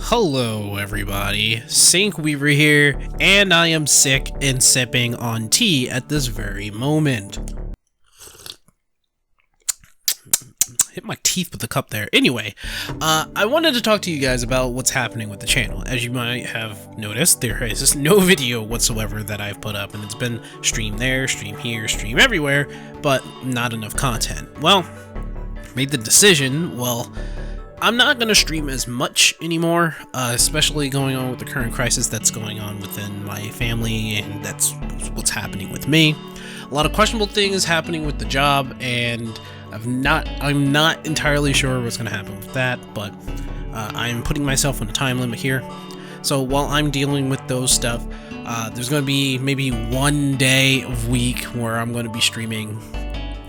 Hello everybody, Sync Weaver here, and I am sick and sipping on tea at this very moment. Hit my teeth with the cup there. Anyway, I wanted to talk to you guys about what's happening with the channel. As you might have noticed, there is just no video whatsoever that I've put up, and it's been stream there, stream here, stream everywhere, but not enough content. Well, made the decision, I'm not going to stream as much anymore, especially going on with the current crisis that's going on within my family, and that's what's happening with me. A lot of questionable things happening with the job, and I'm not entirely sure what's going to happen with that, but I'm putting myself on a time limit here. So while I'm dealing with those stuff, there's going to be maybe one day a week where I'm going to be streaming.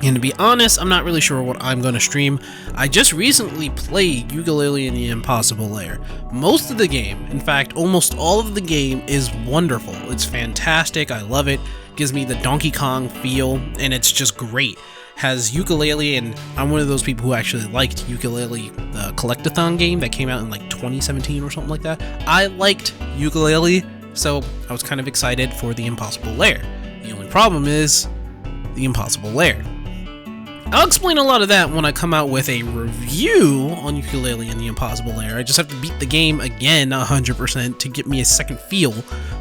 And to be honest, I'm not really sure what I'm going to stream. I just recently played Yooka-Laylee in the Impossible Lair. Most of the game, in fact, almost all of the game is wonderful. It's fantastic. I love it. Gives me the Donkey Kong feel, and it's just great. Has Yooka-Laylee, and I'm one of those people who actually liked Yooka-Laylee, the Collectathon game that came out in like 2017 or something like that. I liked Yooka-Laylee, so I was kind of excited for the Impossible Lair. The only problem is the Impossible Lair. I'll explain a lot of that when I come out with a review on Yooka-Laylee and the Impossible Lair. I just have to beat the game again 100% to get me a second feel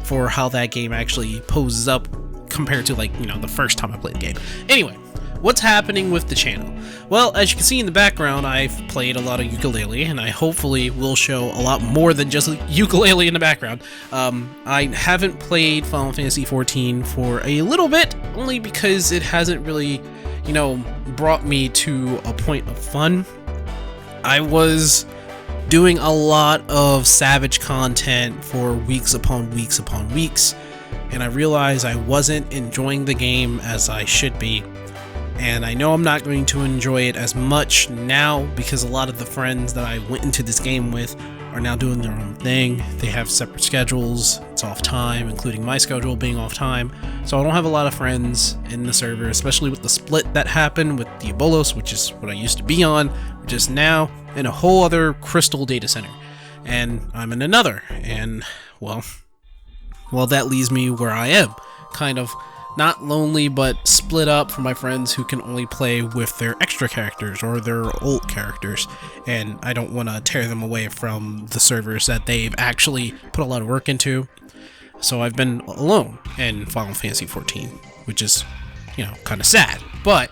for how that game actually poses up compared to, like, the first time I played the game. Anyway, what's happening with the channel? Well, as you can see in the background, I've played a lot of Yooka-Laylee, and I hopefully will show a lot more than just Yooka-Laylee in the background. I haven't played Final Fantasy XIV for a little bit, only because it hasn't really brought me to a point of fun. I was doing a lot of Savage content for weeks upon weeks upon weeks, and I realized I wasn't enjoying the game as I should be. And I know I'm not going to enjoy it as much now because a lot of the friends that I went into this game with are now doing their own thing. They have separate schedules, it's off time, including my schedule being off time. So I don't have a lot of friends in the server, especially with the split that happened with the Diabolos, which is what I used to be on, which is now in a whole other crystal data center. And I'm in another, and well, that leaves me where I am, kind of not lonely, but split up from my friends who can only play with their extra characters or their old characters, and I don't want to tear them away from the servers that they've actually put a lot of work into. So I've been alone in Final Fantasy XIV, which is, kind of sad. But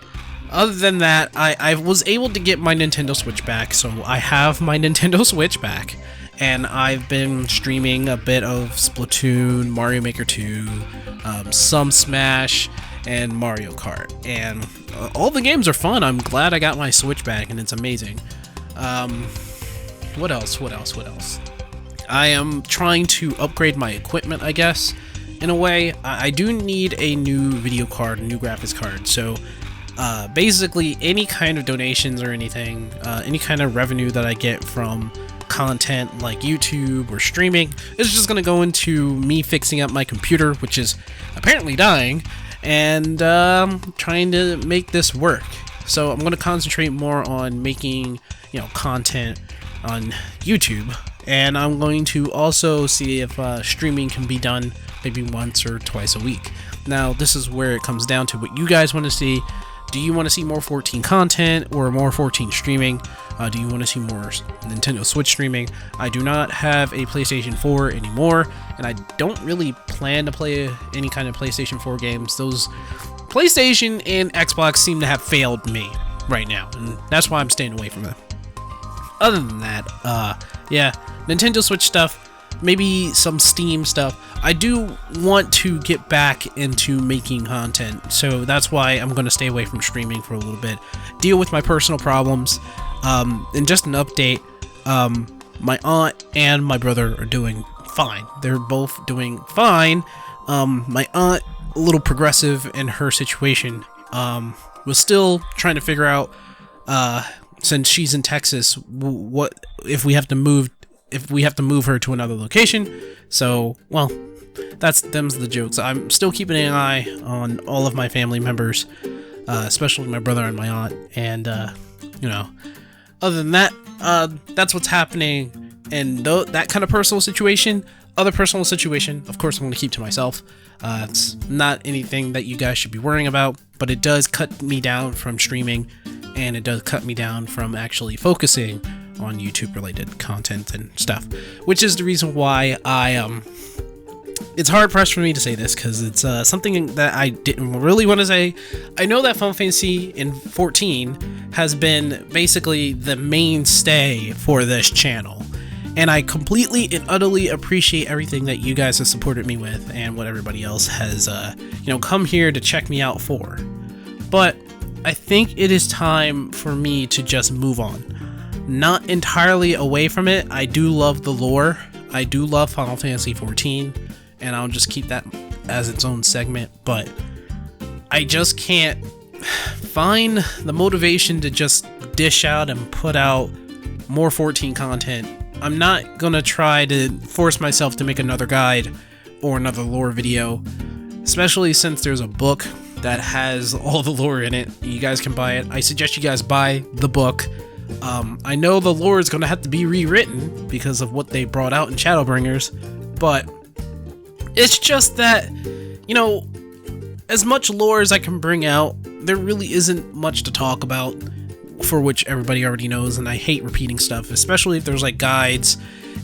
other than that, I was able to get my Nintendo Switch back, so I have my Nintendo Switch back. And I've been streaming a bit of Splatoon, Mario Maker 2, some Smash, and Mario Kart. And all the games are fun. I'm glad I got my Switch back, and it's amazing. What else? I am trying to upgrade my equipment, I guess, in a way. I do need a new video card, a new graphics card. So basically, any kind of donations or anything, any kind of revenue that I get from content like YouTube or streaming is just going to go into me fixing up my computer, which is apparently dying, and trying to make this work. So I'm going to concentrate more on making content on YouTube, and I'm going to also see if streaming can be done maybe once or twice a week. Now this is where it comes down to what you guys want to see. Do you want to see more 14 content or more 14 streaming? Do you want to see more Nintendo Switch streaming? I do not have a PlayStation 4 anymore, and I don't really plan to play any kind of PlayStation 4 games. Those PlayStation and Xbox seem to have failed me right now, and that's why I'm staying away from them. Other than that, yeah, Nintendo Switch stuff, maybe some Steam stuff. I do want to get back into making content, so that's why I'm going to stay away from streaming for a little bit, deal with my personal problems, and just an update, my aunt and my brother are doing fine. They're both doing fine. My aunt, a little progressive in her situation, was still trying to figure out, since she's in Texas, what if we have to move her to another location. So, well, them's the jokes. I'm still keeping an eye on all of my family members, especially my brother and my aunt, and other than that, that's what's happening And that kind of personal situation, other personal situation, of course I'm going to keep to myself. It's not anything that you guys should be worrying about, but it does cut me down from streaming, and it does cut me down from actually focusing on YouTube related content and stuff, which is the reason why it's hard pressed for me to say this, because it's something that I didn't really want to say. I know that Final Fantasy in 14 has been basically the mainstay for this channel, and I completely and utterly appreciate everything that you guys have supported me with and what everybody else has come here to check me out for. But I think it is time for me to just move on. Not entirely away from it. I do love the lore. I do love Final Fantasy 14, and I'll just keep that as its own segment, but I just can't find the motivation to just dish out and put out more 14 content. I'm not gonna try to force myself to make another guide or another lore video, especially since there's a book that has all the lore in it. You guys can buy it. I suggest you guys buy the book. I know the lore is gonna have to be rewritten because of what they brought out in Shadowbringers, but it's just that, as much lore as I can bring out, there really isn't much to talk about, for which everybody already knows, and I hate repeating stuff, especially if there's like guides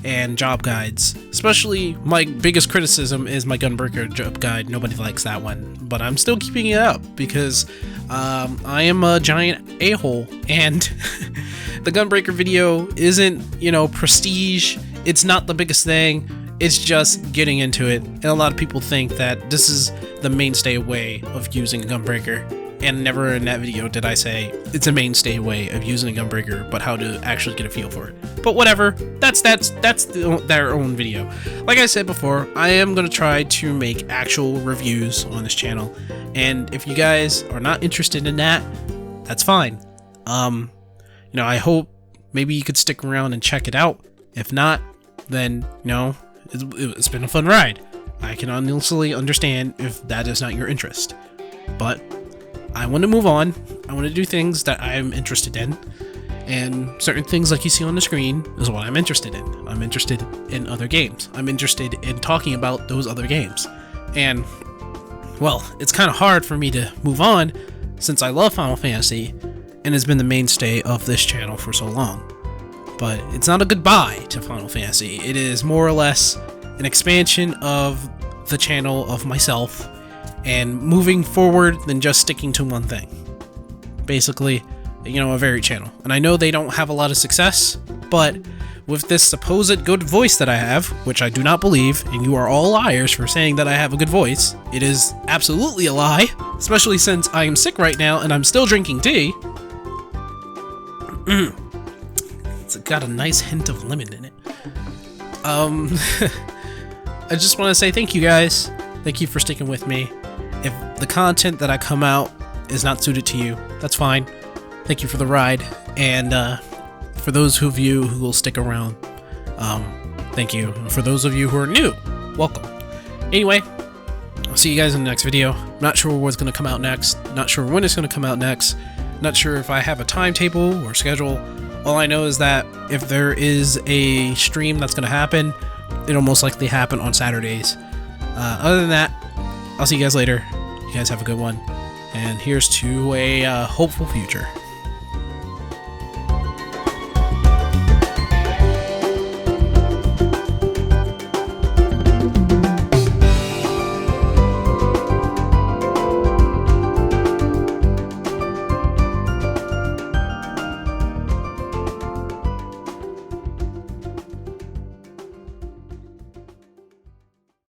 and job guides. Especially, my biggest criticism is my Gunbreaker job guide. Nobody likes that one, but I'm still keeping it up because I am a giant a-hole, and the Gunbreaker video isn't, prestige. It's not the biggest thing. It's just getting into it, and a lot of people think that this is the mainstay way of using a Gunbreaker, and never in that video did I say it's a mainstay way of using a Gunbreaker, but how to actually get a feel for it. But whatever, that's their own video. Like I said before, I am going to try to make actual reviews on this channel, and if you guys are not interested in that, that's fine. I hope maybe you could stick around and check it out. If not, then, it's been a fun ride. I can honestly understand if that is not your interest. But I want to move on. I want to do things that I'm interested in. And certain things like you see on the screen is what I'm interested in. I'm interested in other games. I'm interested in talking about those other games. And, well, it's kind of hard for me to move on since I love Final Fantasy and has been the mainstay of this channel for so long. But it's not a goodbye to Final Fantasy. It is more or less an expansion of the channel of myself and moving forward than just sticking to one thing. Basically, a varied channel. And I know they don't have a lot of success, but with this supposed good voice that I have, which I do not believe, and you are all liars for saying that I have a good voice, it is absolutely a lie, especially since I am sick right now and I'm still drinking tea. It's got a nice hint of lemon in it. I just want to say thank you guys. Thank you for sticking with me. If the content that I come out is not suited to you, that's fine. Thank you for the ride. And for those of you who will stick around, thank you. And for those of you who are new, welcome. Anyway, I'll see you guys in the next video. Not sure what's going to come out next. Not sure when it's going to come out next. Not sure if I have a timetable or schedule. All I know is that if there is a stream that's going to happen, it'll most likely happen on Saturdays. Other than that, I'll see you guys later. You guys have a good one. And here's to a hopeful future.